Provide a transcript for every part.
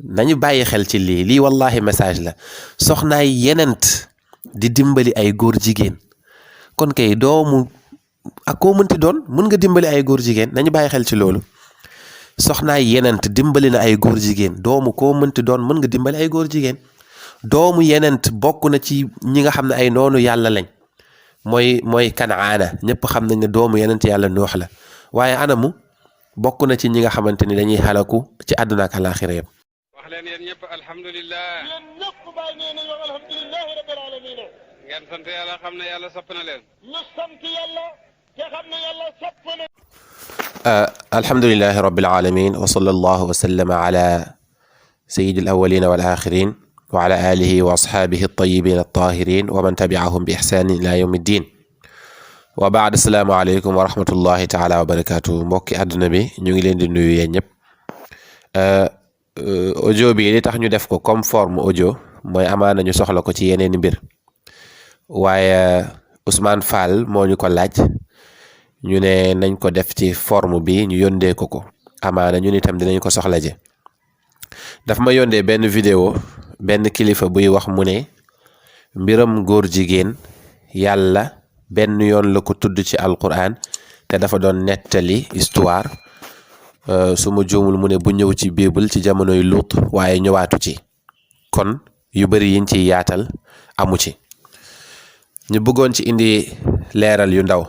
nañu bàyyi xel ci lii wallahi message la soxnaay yenent di dimbali ay góor jigéen kon kay doomu ak koo mënti doon mën nga dimbali ay góor jigéen nañu bàyyi xel ci loolu soxnaay yenent dimbali na ay góor jigéen doomu koo mënti doon mën nga dimbali ay góor jigéen doomu yenent bokk na ci ñi nga xam ne ay noonu yàlla lañ mooy Kanaana ñëpp xam nañ ne doomu yenent yàlla Nuux la waaye anamu bokk na ci ñi nga xamante ni dañuy xalaku ci àdduna ak àllaaxira yëpp wax leen yéen ñëpp alhamdulilah yéen ñëpp bàyyi nee nañu alhamdulilahi rabbil alamin ngeen sant yàlla xam ne yàlla sopp na leen ñu sant yàlla te xam ne yàlla sopp na alhamdulilahi rabbil alamin wa sallallahu wa sallama ala sayyidil awwalina wal axirin wa ala alihi wa ashaabihi at-tayyibin at-tahirin wa man tabi'ahum bi ihsanin ila yawmi ddin wa baad assalaamu aleykum wa rahmatullahi taala wa barakatuh mbokki àdduna bi ñu ngi leen di nuyu yéen ñëpp audio bi li tax ñu def ko comme forme audio mooy amaana ñu soxla ko ci yeneen mbir waaye Ousmane Fall moo ñu ko laaj ñu ne nañ ko def ci forme bi ñu yóndee ko amaana ñun itam dinañ ko soxla je daf ma yóndee benn vidéo benn kilifa buy wax mu ne mbiram góor jigéen yàlla benn yoon la ko tudd ci alquran te dafa doon nettali histoire su ma juumul mu ne bu ñëw ci bible ci jamonoy Luut waaye ñëwaatu ci kon yu bari yiñ ci yaatal amu ci ñu bëggoon ci indi leeral yu ndaw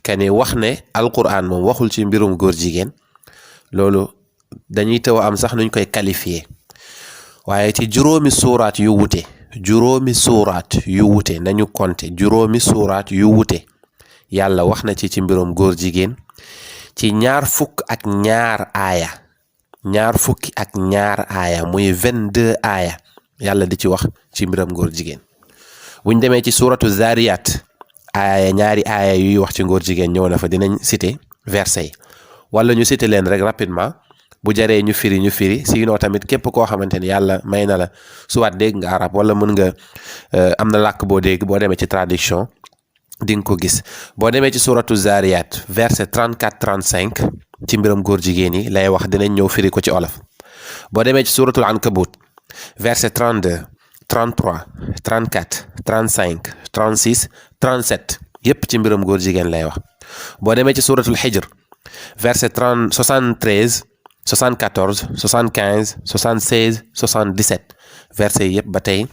kani wax ne alquran moom waxul ci mbirum góor jigéen loolu dañuy taw am sax nuñ koy qualifier waaye ci juróomi suuraat yu wute nañu compter juróomi suuraat yu wute yàlla wax na ci mbirum góor jigéen ci ñaar fukki ak ñaar aaya muy 22 aaya yàlla di ci wax ci mbiram góor jigéen buñ demee ci suuratu Zaariyaat ñaari aaya yuy wax ci góor jigéen ñëw na fa dinañ citer verset yi wala ñu citer leen rek rapidement bu jaree ñu firi sinon tamit képp koo xamante ni yàlla may na la suwaat dégg nga arab wala mën nga am na làkk boo dégg boo demee ci traduction di nga ko gis boo demee ci suratu Zariyat verset 34-35 ci mbiram góor jigéen yi lay wax dinañ ñëw firi ko ci olof boo demee ci suratul Ankabut verset 32 33 34 35 36 37 yépp ci mbiram góor jigéen lay wax boo demee ci suratul Hijr verset 73 74 75 76 77 verset yi yëpp ba tey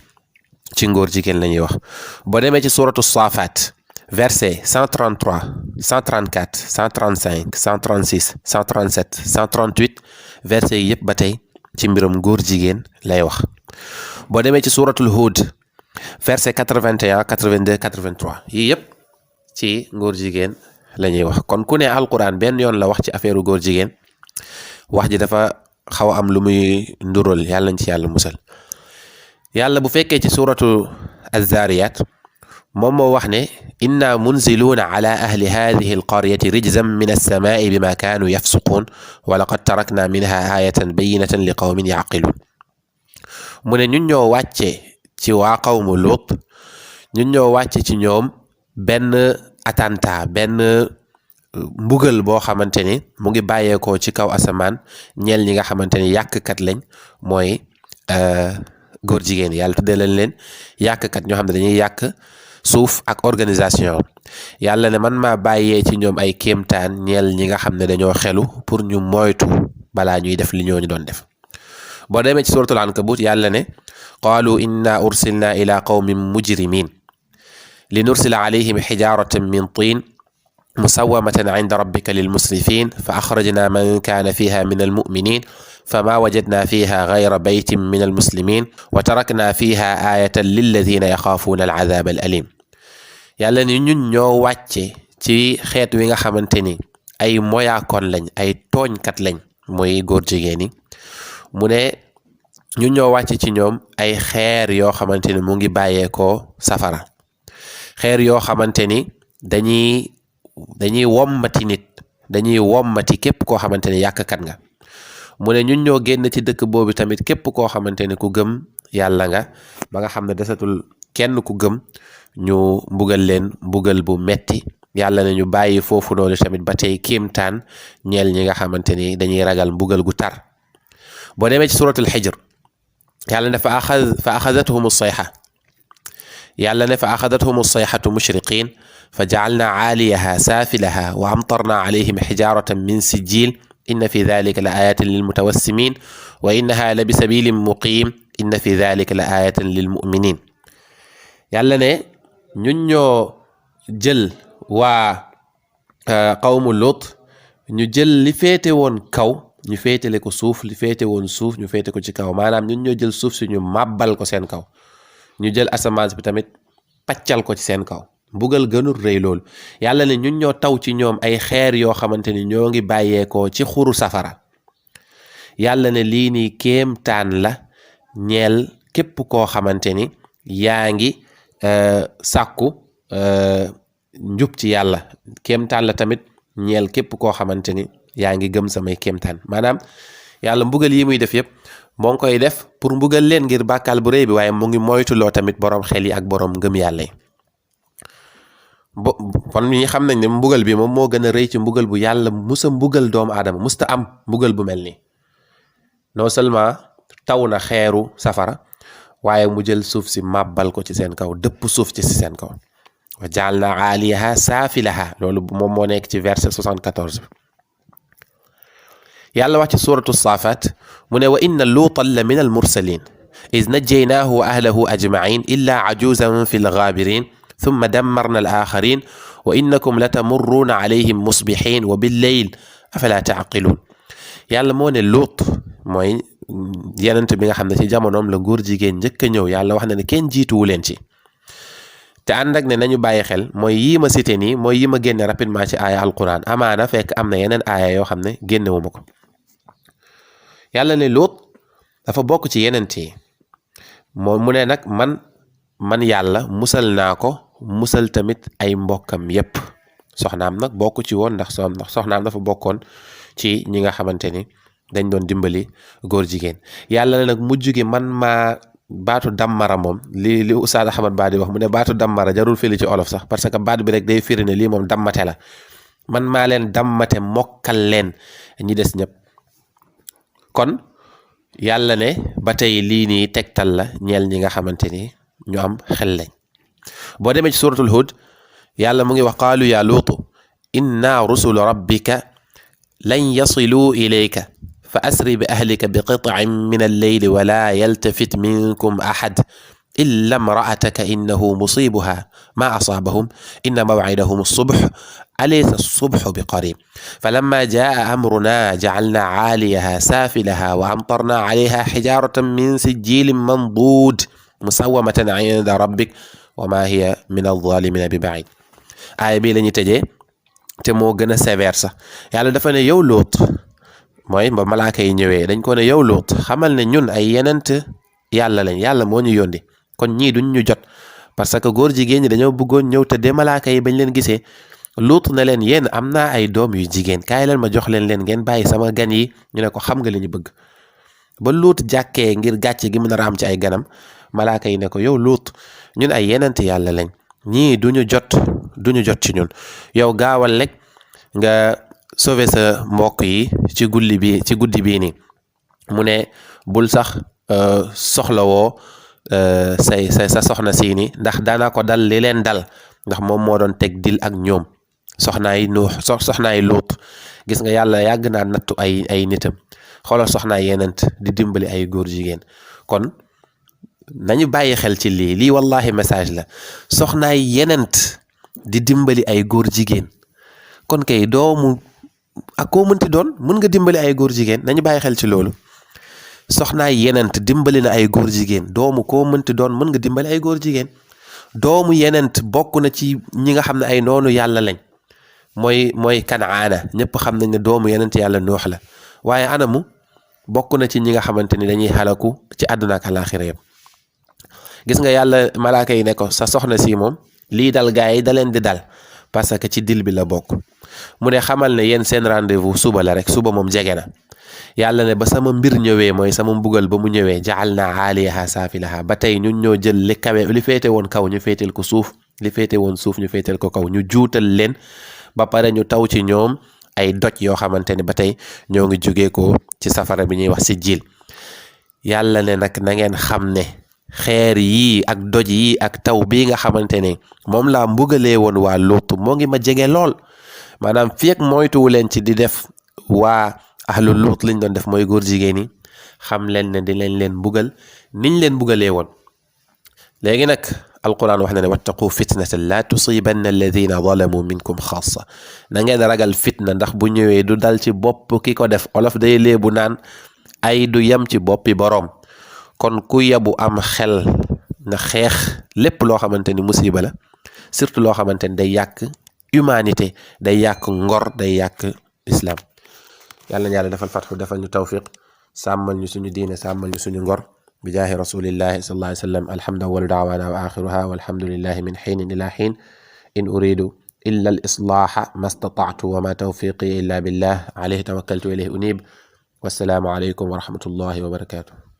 ci ngóor jigéen la ñuy wax boo demee ci suratu Safat verset 133 134 135 136 137 138 verset yi yëpp ba tey ci mbiram góor jigéen lay wax boo demee ci suratul Hud verset 81 82 83 yii yëpp ci ngóor jigéen la ñuy wax kon ku ne alquran benn yoon la wax ci affaire góor jigéen wax ji dafa xaw a am lu muy ndural yàlla nañ ci yàlla musal yàlla bu fekkee ci suratu az-Zariyat moom moo wax ne inna munziluuna ala ahli hadihi alqaryati rijzan min as-samaa'i bima kaanu yafsuquun wa laqad tarakna minha ayatan bayyinatan li qawmin yaqiluun mu ne ñun ñoo wàcce ci waa qawmu Luut ñun ñoo wàcce ci ñoom benn attentat benn mbugal boo xamante ni mu ngi bàyyeekoo ci kaw asamaan ñeel ñi nga xamante ni yàqkat lañ mooy góor jigéen yàlla tuddee leen yàqkat ñoo xam ne dañuy yàq suuf ak organisation yàlla ne man maa bàyyee ci ñoom ay kéemtaan ñeel ñi nga xam ne dañoo xelu pour ñu moytu balaa ñuy def li ñooñu doon def boo demee ci suratul Ankabut yàlla ne qaalu inna ursilna ila qawmin mujrimin li nursila alayhim xijaratan min tiin musawamatan inda rabbika lilmusrifin fa axrajna man kaana fiha min almuminin fama wajadna fiha gayra baytin min almuslimin wa tarakna fiha ayatan lilladina yaxaafuuna alcadaab alalim yàlla ni ñun ñoo wàcce ci xeet wi nga xamante ni ay moyaakoon lañ ay tooñkat lañ mooy góor jigéen yi mu ne ñun ñoo wàcce ci ñoom ay xeer yoo xamante ni mu ngi bàyyeekoo safara xeer yoo xamante ni dañuy wommati nit dañuy wommati képp koo xamante ni yàqkat nga mu ne ñun ñoo génn ci dëkk boobu tamit képp koo xamante ni ku gëm yàlla nga ba nga xam ne desatul kenn ku gëm ñu mbugal leen mbugal bu metti yàlla ne ñu bàyyi foofu noonu tamit ba tey kéemtaan ñeel ñi nga xamante ni dañuy ragal mbugal gu tar boo demee ci suratul xijr yàlla ne fa axadathum sayxa yàlla ne fa axadathum sayxatu mushriqin fa jacalna caaliyaha saafilaha wa amtarna calayhim xijaaratan min sijil inna fi dalika la ayatin lilmutawassimin wa innaha la bi sabilin muqim inna fi dalika la ayatin lilmuminin yàlla ne ñun ñoo jël waa qawmu Lut ñu jël li féete woon kaw ñu féetale ko suuf li féete woon suuf ñu féete ko ci kaw maanaam ñun ñoo jël suuf si ñu màbbal ko seen kaw ñu jël asamaan bi tamit paccal ko ci seen kaw mbugal gënul rëy loolu yàlla ne ñun ñoo taw ci ñoom ay xeer yoo xamante ni ñoo ngi bàyyeekoo ci xuru safara yàlla ne lii nii kéemtaan la ñeel képp koo xamante ni yaa ngi sàkku njub ci yàlla kéemtaan la tamit ñeel képp koo xamante ni yaa ngi gëm samay kéemtaan maanaam yàlla mbugal yi muy def yëpp moo ngi koy def pour mbugal leen ngir bàkkaal bu rëy bi waaye mu ngi moytuloo tamit boroom xel yi ak boroom ngëm yàlla yi kon ñi xam nañ ne mbugal bi moom moo gën a rëy ci mbugal bu yàlla musa mbugal doomu aadama musta am mbugal bu mel nii non seulement taw na xeeru safara waaye mu jël suuf si màbbal ko ci seen kaw dëpp suuf ci seen kaw wa jaalna aaliyaha saafilaha loolu moom moo nekk ci verset 74 yàlla wax ci suratu saafaat mu ne wa inna luutan la min al mursalin iz najjaynaahu wa ahlahu ajmain illa ajuzan fi lgaabirin thumma dammarna al axarin wa innakum la tamurruuna alayhim musbihin wa billeyl afala taaqiluun yàlla moo ne luut mooy yenent bi nga xam ne ci jamonoom la góor jigéen njëkk a ñëw yàlla wax na ne kenn jiituwu leen ci te ànd ak ne nañu bàyyi xel mooy yii ma cité nii mooy yi ma génne rapidement ci aaya alquran amaana fekk am na yeneen aaya yoo xam ne génnewuma ko yàlla ne Luut dafa bokk ci yeneen yi moom mu ne nag man yàlla musal naa ko musal tamit ay mbokkam yépp soxnaam nag bokk ci woon ndax soxnaam dafa bokkoon ci ñi nga xamante ni dañ doon dimbali góor jigéen yàlla ne nag mujj gi man maa baatu dammara moom li Oustaz Ahmad Ba di wax mu ne baatu dammara jarul fili ci olof sax parce que baat bi rek day firi ne lii moom dammate la man maa leen dammate mokkal leen ñi des ñëpp kon yàlla ne ba tey lii nii tegtal la ñeel ñi nga xamante ni ñu am xel lañ boo demee ci suratul Hud yàlla mu ngi wax qaalu ya luutu inna rusulu rabbika lan yasiluu ilayka fa asri bi ahlika bi qit'in min alleyli wala yaltafit minkum ahad illa imra'ataka innahu musibuha ma asaabahum inna maw'idahum as-subh alaysa as-subhu bi qarib falamma jaa amruna ja'alna 'aliyaha safilaha wa amtarna 'alayha hijaratan min sijilin mandud musawwamatan 'inda rabbik wa ma hiya min adh-dhalimina bi ba'id aaya bii la ñuy tëjee te moo gën a sévère sax yàlla dafa ne yow Luut mooy ba malaaka yi ñëwee dañ ko ne yow Luut xamal ne ñun ay yenent yàlla lañ yàlla moo ñu yónni kon ñii duñ ñu jot parce que góor jigéen ñi dañoo bëggoon ñëw te de malaaka yi bañ leen gisee Luut na leen yéen am naa ay doom yu jigéen kaay leen ma jox leen ngeen bàyyi sama gan yi ñu ne ko xam nga li ñu bëgg ba Luut jàkkee ngir gàcce gi mën a am ci ay ganam malaaka yi ne ko yow Luut ñun ay yenent yàlla lañ ñii duñu jot ci ñun yow gaawal rek nga sauver sa mbokk yi ci guddi bii nii mu ne bul sax soxlawoo sa soxna sii nii ndax daana ko dal li leen dal ndax moom moo doon teg dil ak ñoom soxnaay Luut gis nga yàlla yàgg naa nattu ay nitam xoolal soxnaay yenent di dimbali ay góor jigéen kon nañu bàyyi xel ci lii wallahi message la soxnaay yenent di dimbali ay góor jigéen kon kay doomu ak koo mënti doon mën nga dimbali ay góor jigéen nañu bàyyi xel ci loolu soxnaay yenent dimbali na ay góor jigéen doomu koo mënti doon mën nga dimbali ay góor jigéen doomu yenent bokk na ci ñi nga xam ne ay noonu yàlla lañ mooy Kanaana ñëpp xam nañ ne doomu yenent yàlla Nuux la waaye anamu bokk na ci ñi nga xamante ni dañuy xalaku ci àdduna ak àllaaxira yëpp gis nga yàlla malaaka yi ne ko sa soxna si moom lii dal gaa yi da leen di dal parce que ci dil bi la bokk mu ne xamal ne yéen seen rendez-vous suba la rek suba moom jege na yàlla ne ba sama mbir ñëwee mooy sama mbugal ba mu ñëwee ja'alna 'aliyaha safilaha ba tey ñun ñoo jël li kawe li féete woon kaw ñu féetel ko suuf li féete woon suuf ñu féetel ko kaw ñu juutal leen ba pare ñu taw ci ñoom ay doj yoo xamante ne ba tey ñoo ngi jógee ko ci safara bi ñuy wax si jiil yàlla ne nag na ngeen xam ne xeer yii ak doj yii ak taw bii nga xamante ne moom laa mbugalee woon waa Luut moo ngi ma jege lool maanaam fii ak moytuwu leen ci di def waa ahlu Luut liñ doon def mooy góor jigéen yi xam leen ne di leen mbugal niñ leen mbugalee woon. léegi nag alquran wax na ne wattaqu fitnatan la tusibanna alladina zalamu minkum xaasa na ngeen ragal fitna ndax bu ñëwee du dal ci bopp ki ko def. olof day léebu naan ay du yem ci boppi boroom. kon ku yabu am xel na xeex lépp loo xamante ni musiba la surtout loo xamante ni day yàq humanité day yàq ngor day yàq islam. yàlla na yàlla defal fatxu defal ñu tawfiq sàmmal ñu suñu diine sàmmal ñu suñu ngor bi jaahi rasulillahi sallallahu alayhi wa sallam. alhamdu awwalu daawaana wa axiruha walhamdulillahi min xiinin ila xiin in uridu illa al islaaha ma statactu wa ma tawfiqi illa billah alayhi tawakkaltu ilayhi unib. wassalaamu alaykum wa rahmatullahi wa barakatuh.